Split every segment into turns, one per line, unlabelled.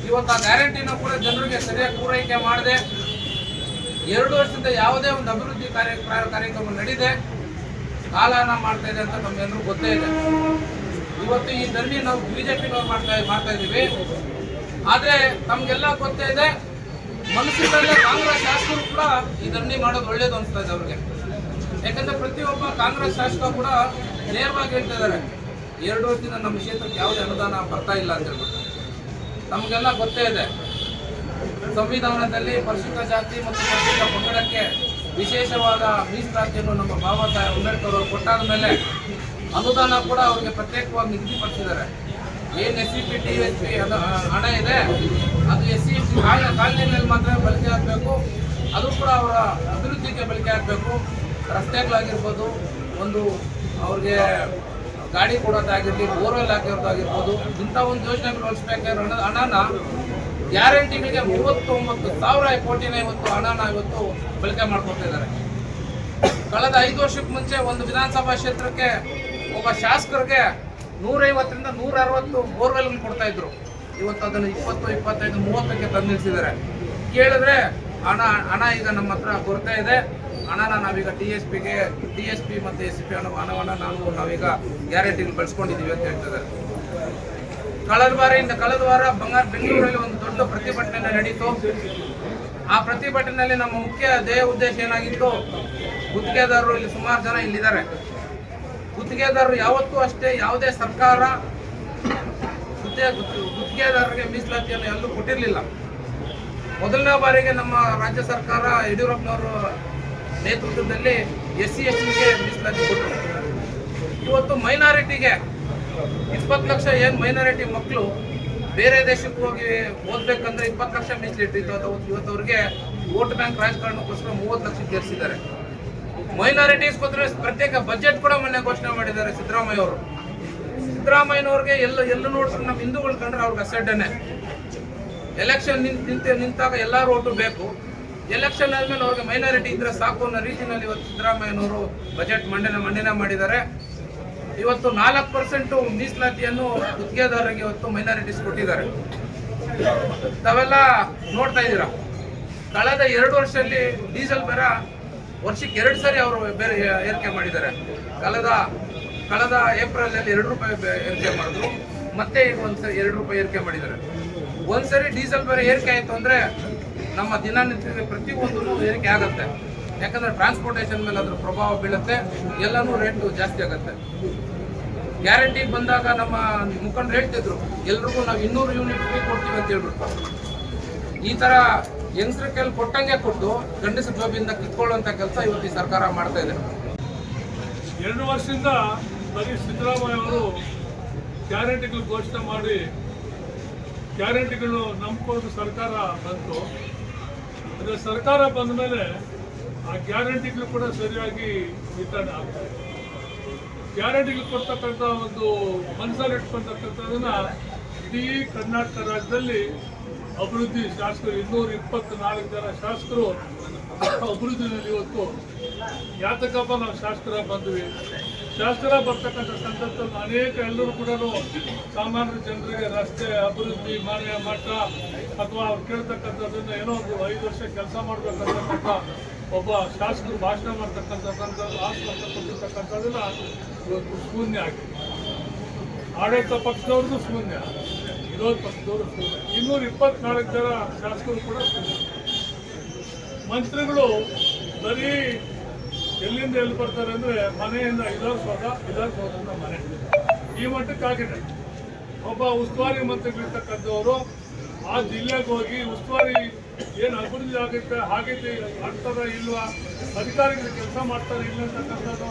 ಇವತ್ತು ಆ ಗ್ಯಾರಂಟಿನ ಕೂಡ ಜನರಿಗೆ ಸರಿಯಾಗಿ ಪೂರೈಕೆ ಮಾಡದೆ 2 ವರ್ಷದಿಂದ ಯಾವುದೇ ಒಂದು ಅಭಿವೃದ್ಧಿ ಕಾರ್ಯಕ್ರಮ ನಡೆದೆ ಕಾಲಹರಣ ಮಾಡ್ತಾ ಇದೆ ಅಂತ ನಮ್ಗೆಲ್ಲರೂ ಗೊತ್ತೇ ಇದೆ. ಇವತ್ತು ಈ ಧರಣಿ ನಾವು ಬಿಜೆಪಿನವ್ರು ಮಾಡ್ತಾ ಇದ್ದೀವಿ. ಆದರೆ ನಮಗೆಲ್ಲ ಗೊತ್ತೇ ಇದೆ, ಮನಸ್ಸಿನಲ್ಲೇ ಕಾಂಗ್ರೆಸ್ ಶಾಸಕರು ಕೂಡ ಈ ಧರಣಿ ಮಾಡೋದು ಒಳ್ಳೇದು ಅನಿಸ್ತಾ ಇದೆ ಅವ್ರಿಗೆ. ಯಾಕಂದ್ರೆ ಪ್ರತಿಯೊಬ್ಬ ಕಾಂಗ್ರೆಸ್ ಶಾಸಕ ಕೂಡ ನೇರವಾಗಿ ಹೇಳ್ತಾ ಇದ್ದಾರೆ, 2 ವರ್ಷದಿಂದ ನಮ್ಮ ಕ್ಷೇತ್ರಕ್ಕೆ ಯಾವುದೇ ಅನುದಾನ ಬರ್ತಾ ಇಲ್ಲ ಅಂತ ಹೇಳ್ಬಿಟ್ಟು. ನಮಗೆಲ್ಲ ಗೊತ್ತೇ ಇದೆ, ಸಂವಿಧಾನದಲ್ಲಿ ಪರಿಶಿಷ್ಟ ಜಾತಿ ಮತ್ತು ಪರಿಶಿಷ್ಟ ಪಂಗಡಕ್ಕೆ ವಿಶೇಷವಾದ ಮೀಸಲಾತಿಯನ್ನು ನಮ್ಮ ಬಾಬಾ ಸಾಹೇಬ್ ಅಂಬೇಡ್ಕರ್ ಅವರು ಕೊಟ್ಟಾದ ಮೇಲೆ ಅನುದಾನ ಕೂಡ ಅವರಿಗೆ ಪ್ರತ್ಯೇಕವಾಗಿ ನಿಗದಿಪಡಿಸಿದ್ದಾರೆ. ಏನು SCP TSP ಹಣ ಇದೆ ಅದು SC ಕಾಲನಿಯಲ್ಲಿ ಮಾತ್ರ ಬಳಕೆ ಆಗಬೇಕು. ಅದು ಕೂಡ ಅವರ ಅಭಿವೃದ್ಧಿಗೆ ಬಳಕೆ ಆಗಬೇಕು. ರಸ್ತೆಗಳಾಗಿರ್ಬೋದು, ಒಂದು ಅವ್ರಿಗೆ ಗಾಡಿ ಕೊಡೋದಾಗಿರಲಿ, ಬೋರ್ವೆಲ್ ಆಗಿರೋದಾಗಿರ್ಬೋದು, ಇಂಥ ಒಂದು ಯೋಜನೆಗಳು ಬಳಸಬೇಕಾಗಿರೋ ಹಣನ ಗ್ಯಾರಂಟಿಗಳಿಗೆ 39,000 ಕೋಟಿನ ಇವತ್ತು ಹಣನ ಇವತ್ತು ಬಳಕೆ ಮಾಡ್ಕೊಳ್ತಾ ಇದ್ದಾರೆ. ಕಳೆದ 5 ವರ್ಷಕ್ಕೆ ಮುಂಚೆ ಒಂದು ವಿಧಾನಸಭಾ ಕ್ಷೇತ್ರಕ್ಕೆ ಒಬ್ಬ ಶಾಸಕರಿಗೆ 150ರಿಂದ 160 ಬೋರ್ವೆಲ್ಗಳು ಕೊಡ್ತಾ ಇದ್ರು. ಇವತ್ತು ಅದನ್ನು 20, 25, 30ಕ್ಕೆ ತಂದು ನಿಲ್ಲಿಸಿದ್ದಾರೆ. ಕೇಳಿದ್ರೆ ಹಣ ಈಗ ನಮ್ಮ ಹತ್ರ ಕೊರತೆ ಇದೆ, ಹಣನ ನಾವೀಗ TSP ಮತ್ತು SCP ಹಣವನ್ನು ನಾವೀಗ ಗ್ಯಾರಂಟಿಗಳು ಬಳಸ್ಕೊಂಡಿದ್ದೀವಿ ಅಂತ ಹೇಳ್ತಿದ್ದಾರೆ. ಕಳೆದ ವಾರ ಬೆಂಗಳೂರಲ್ಲಿ ಒಂದು ದೊಡ್ಡ ಪ್ರತಿಭಟನೆ ನಡೀತು. ಆ ಪ್ರತಿಭಟನೆಯಲ್ಲಿ ನಮ್ಮ ಮುಖ್ಯ ಉದ್ದೇಶ ಏನಾಗಿತ್ತು, ಗುತ್ತಿಗೆದಾರರು ಇಲ್ಲಿ ಸುಮಾರು ಜನ ಇಲ್ಲಿದ್ದಾರೆ. ಗುತ್ತಿಗೆದಾರರು ಯಾವತ್ತೂ ಅಷ್ಟೇ ಯಾವುದೇ ಸರ್ಕಾರ ಗುತ್ತಿಗೆದಾರರಿಗೆ ಮೀಸಲಾತಿಯನ್ನು ಎಲ್ಲೂ ಕೊಟ್ಟಿರಲಿಲ್ಲ. ಮೊದಲನೇ ಬಾರಿಗೆ ನಮ್ಮ ರಾಜ್ಯ ಸರ್ಕಾರ ಯಡಿಯೂರಪ್ಪನವರು ನೇತೃತ್ವದಲ್ಲಿ SC STಗೆ ಮೀಸಲಾತಿ ಕೊಟ್ಟರು. ಇವತ್ತು ಮೈನಾರಿಟಿಗೆ 20 ಲಕ್ಷ ಏನು ಮೈನಾರಿಟಿ ಮಕ್ಕಳು ಬೇರೆ ದೇಶಕ್ಕೆ ಹೋಗಿ ಓದಬೇಕಂದ್ರೆ 20 ಲಕ್ಷ ಮೀಸಲಿಟ್ಟಿತ್ತು. ಇವತ್ತು ಅವ್ರಿಗೆ ವೋಟ್ ಬ್ಯಾಂಕ್ ರಾಜಕಾರಣಕ್ಕೋಸ್ಕರ 30 ಲಕ್ಷ ಸೇರಿಸಿದ್ದಾರೆ. ಮೈನಾರಿಟೀಸ್ಗೋಸ್ಕರ ಪ್ರತ್ಯೇಕ ಬಜೆಟ್ ಕೂಡ ಮೊನ್ನೆ ಘೋಷಣೆ ಮಾಡಿದ್ದಾರೆ ಸಿದ್ದರಾಮಯ್ಯ ಅವರು. ಸಿದ್ದರಾಮಯ್ಯನವ್ರಿಗೆ ಎಲ್ಲ ನೋಡಿದ್ರು ನಮ್ಮ ಹಿಂದೂಗಳು ಕಂಡ್ರೆ ಅವ್ರಿಗೆ ಅಸಡ್ಡನೆ. ಎಲೆಕ್ಷನ್ ನಿಂತಾಗ ಎಲ್ಲರೂ ಓಟು ಬೇಕು, ಎಲೆಕ್ಷನ್ ಆದ್ಮೇಲೆ ಅವ್ರಿಗೆ ಮೈನಾರಿಟಿ ಇದ್ರೆ ಸಾಕು ಅನ್ನೋ ರೀತಿಯಲ್ಲಿ ಇವತ್ತು ಸಿದ್ದರಾಮಯ್ಯನವರು ಬಜೆಟ್ ಮಂಡನೆ ಮಾಡಿದ್ದಾರೆ. ಇವತ್ತು 4% ಮೀಸಲಾತಿಯನ್ನು ಗುತ್ತಿಗೆದಾರರಿಗೆ ಇವತ್ತು ಮೈನಾರಿಟೀಸ್ ಕೊಟ್ಟಿದ್ದಾರೆ. ತಾವೆಲ್ಲ ನೋಡ್ತಾ ಇದ್ದೀರಾ, ಕಳೆದ 2 ವರ್ಷದಲ್ಲಿ ಡೀಸೆಲ್ ಬೆಲೆ ವರ್ಷಕ್ಕೆ 2 ಸರಿ ಅವರು ಬೇರೆ ಏರಿಕೆ ಮಾಡಿದ್ದಾರೆ. ಕಳೆದ ಏಪ್ರಿಲಲ್ಲಿ 2 ರೂಪಾಯಿ ಏರಿಕೆ ಮಾಡಿದ್ರು, ಮತ್ತೆ ಈಗ ಒಂದ್ಸರಿ 2 ರೂಪಾಯಿ ಏರಿಕೆ ಮಾಡಿದ್ದಾರೆ. ಒಂದ್ಸರಿ ಡೀಸೆಲ್ ಬೆಲೆ ಏರಿಕೆ ಆಯಿತು ಅಂದರೆ ನಮ್ಮ ದಿನನಿತ್ಯದ ಪ್ರತಿಯೊಂದೂ ಏರಿಕೆ ಆಗುತ್ತೆ. ಯಾಕಂದರೆ ಟ್ರಾನ್ಸ್ಪೋರ್ಟೇಷನ್ ಮೇಲೆ ಅದ್ರ ಪ್ರಭಾವ ಬೀಳುತ್ತೆ, ಎಲ್ಲನೂ ರೇಟು ಜಾಸ್ತಿ ಆಗುತ್ತೆ. ಗ್ಯಾರಂಟಿ ಬಂದಾಗ ನಮ್ಮ ಮುಖಂಡರು ಹೇಳ್ತಿದ್ರು, ಎಲ್ರಿಗೂ ನಾವು 200 ಯೂನಿಟ್ ಫ್ರೀ ಕೊಡ್ತೀವಿ ಅಂತ ಹೇಳ್ಬಿಟ್ಟು. ಈ ಥರ ಯಂಗ್ಸ್ರ ಕೈಲಿ ಕೊಟ್ಟಂಗೆ ಕೊಟ್ಟು ಗಂಡಸ ಜೋಬಿಂದ ಕಿತ್ಕೊಳ್ಳುವಂಥ ಕೆಲಸ ಇವತ್ತು ಈ ಸರ್ಕಾರ ಮಾಡ್ತಾ ಇದೆ.
2 ವರ್ಷದಿಂದ ಬರೀ ಸಿದ್ದರಾಮಯ್ಯ ಅವರು ಗ್ಯಾರಂಟಿಗಳು ಘೋಷಣೆ ಮಾಡಿ ಗ್ಯಾರಂಟಿಗಳು ನಂಬಿಕೊಂಡು ಸರ್ಕಾರ ಬಂತು. ಅದೇ ಸರ್ಕಾರ ಬಂದ ಮೇಲೆ ಆ ಗ್ಯಾರಂಟಿಗಳು ಕೂಡ ಸರಿಯಾಗಿ ವಿತರಣೆ ಆಗ್ತದೆ. ಗ್ಯಾರಂಟಿಗಳು ಕೊಡ್ತಕ್ಕಂಥ ಒಂದು ಮನಸ್ಸಲ್ಲಿ ಇಟ್ಕೊಳ್ತಕ್ಕಂಥದನ್ನ ಇಡೀ ಕರ್ನಾಟಕ ರಾಜ್ಯದಲ್ಲಿ ಅಭಿವೃದ್ಧಿ ಶಾಸಕರು 224 ಜನ ಶಾಸಕರು ಅಭಿವೃದ್ಧಿನಲ್ಲಿ ಇವತ್ತು ಯಾತಕಪ್ಪ ನಾವು ಶಾಸಕರ ಬಂದ್ವಿ. ಶಾಸಕರ ಬರ್ತಕ್ಕಂಥ ಸಂದರ್ಭದಲ್ಲಿ ಅನೇಕ ಎಲ್ಲರೂ ಕೂಡ ಸಾಮಾನ್ಯ ಜನರಿಗೆ ರಸ್ತೆ ಅಭಿವೃದ್ಧಿ ಮನೆ ಮಠ ಅಥವಾ ಅವ್ರು ಕೇಳ್ತಕ್ಕಂಥದ್ದನ್ನು ಏನೋ ಒಂದು 5 ವರ್ಷ ಕೆಲಸ ಮಾಡಬೇಕಂತಕ್ಕಂಥ ಒಬ್ಬ ಶಾಸಕರು ಭಾಷಣ ಮಾಡ್ತಕ್ಕಂಥದ್ದು ಆಸ್ಪತ್ರೆ ಕೊಟ್ಟಿರ್ತಕ್ಕಂಥದ್ದನ್ನ ಇವತ್ತು ಶೂನ್ಯ ಆಗಿದೆ. ಆಡಳಿತ ಪಕ್ಷದವ್ರದ್ದು ಶೂನ್ಯ, ವಿರೋಧ ಪಕ್ಷದವರು ಶೂನ್ಯ. 224 ಜನ ಶಾಸಕರು ಕೂಡ ಶೂನ್ಯ. ಮಂತ್ರಿಗಳು ಬರೀ ಎಲ್ಲಿಂದ ಎಲ್ಲಿ ಬರ್ತಾರೆ ಅಂದರೆ ಮನೆಯಿಂದ ವಿಧಾನಸೌಧದಿಂದ ಮನೆ, ಈ ಮಟ್ಟಕ್ಕಾಗಿದೆ. ಒಬ್ಬ ಉಸ್ತುವಾರಿ ಮಂತ್ರಿಗಳಿರ್ತಕ್ಕಂಥವರು ಆ ಜಿಲ್ಲೆಗೆ ಹೋಗಿ ಉಸ್ತುವಾರಿ ಏನು ಅಭಿವೃದ್ಧಿ ಆಗುತ್ತೆ ಹಾಗೈತೆ ಆಗ್ತದ ಇಲ್ವಾ, ಅಧಿಕಾರಿಗಳು ಕೆಲಸ ಮಾಡ್ತಾರೆ ಇಲ್ಲ ಅಂತಕ್ಕಂಥದ್ದು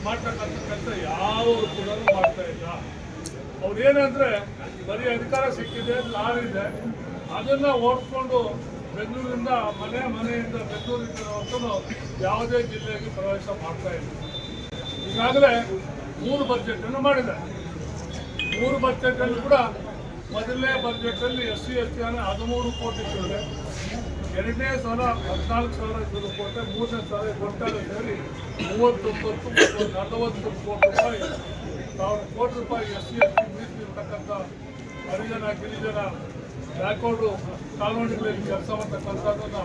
ಮಾಡ್ತಕ್ಕಂಥ ಕೆಲಸ ಯಾರು ಕೂಡ ಮಾಡ್ತಾ ಇಲ್ಲ. ಅವ್ರು ಏನಂದ್ರೆ ಬರೀ ಅಧಿಕಾರ ಸಿಕ್ಕಿದೆ, ಲಾರಿದೆ, ಅದನ್ನ ಓಡಿಸ್ಕೊಂಡು ಬೆಂಗಳೂರಿಂದ ಮನೆಯಿಂದ ಬೆಂಗಳೂರಿಂದ ಹೊರತು ಯಾವುದೇ ಜಿಲ್ಲೆಗೆ ಪ್ರವೇಶ ಮಾಡ್ತಾ ಇಲ್ಲ. ಈಗಾಗಲೇ 3 ಬಜೆಟನ್ನು ಮಾಡಿದೆ. 3 ಬಜೆಟಲ್ಲಿ ಕೂಡ ಮೊದಲನೇ ಬಜೆಟಲ್ಲಿ SC ST 13 ಕೋಟಿ ಇಟ್ಟಿದೆ, ಎರಡನೇ ಸಲ 14,000 ಕೋಟಿ, ಮೂರನೇ ಸಲ ಒಟ್ಟಾರೆ ಸೇರಿ 39-40 ಕೋಟಿ ರೂಪಾಯಿ SC ST ಮೀಸಲಿರ್ತಕ್ಕಂಥ ಹರಿಜನ ಗಿರಿಜನ ಬ್ಯಾಕ್ವರ್ಡ್ ಕಾಲೋನಿಗಳಲ್ಲಿ ಕೆಲಸ ಮಾಡ್ತಕ್ಕಂಥದ್ದನ್ನು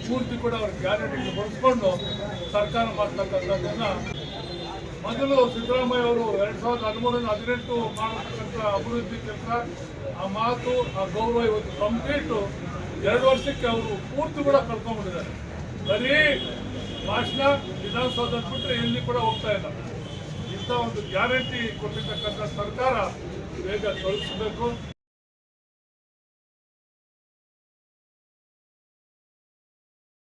ಪೂರ್ತಿ ಕೂಡ ಅವ್ರ ಗ್ಯಾರಂಟಿಗೆ ಬಳಸ್ಕೊಂಡು ಸರ್ಕಾರ ಮಾಡ್ತಕ್ಕಂಥದ್ದನ್ನು ಮೊದಲು ಸಿದ್ದರಾಮಯ್ಯ ಅವರು 2013-18 ಮಾಡತಕ್ಕಂಥ ಅಭಿವೃದ್ಧಿ ಕೆಲಸ, ಆ ಮಾತು, ಆ ಗೌರವ ಇವತ್ತು ಕಂಪ್ಲೀಟು 2 ವರ್ಷಕ್ಕೆ ಅವರು ಪೂರ್ತಿ ಕೂಡ ಕಳ್ಕೊಂಡ್ಬಿಟ್ಟಿದ್ದಾರೆ. ಬರೀ ಭಾಷಣ ವಿಧಾನಸೌಧ ಬಿಟ್ಟರೆ ಎಲ್ಲಿ ಕೂಡ ಹೋಗ್ತಾ ಇಲ್ಲ. ಇಂಥ ಒಂದು ಗ್ಯಾರಂಟಿ ಕೊಟ್ಟಿರ್ತಕ್ಕಂಥ ಸರ್ಕಾರ ಬೇಗ ತೊಲಗಿಸಬೇಕು.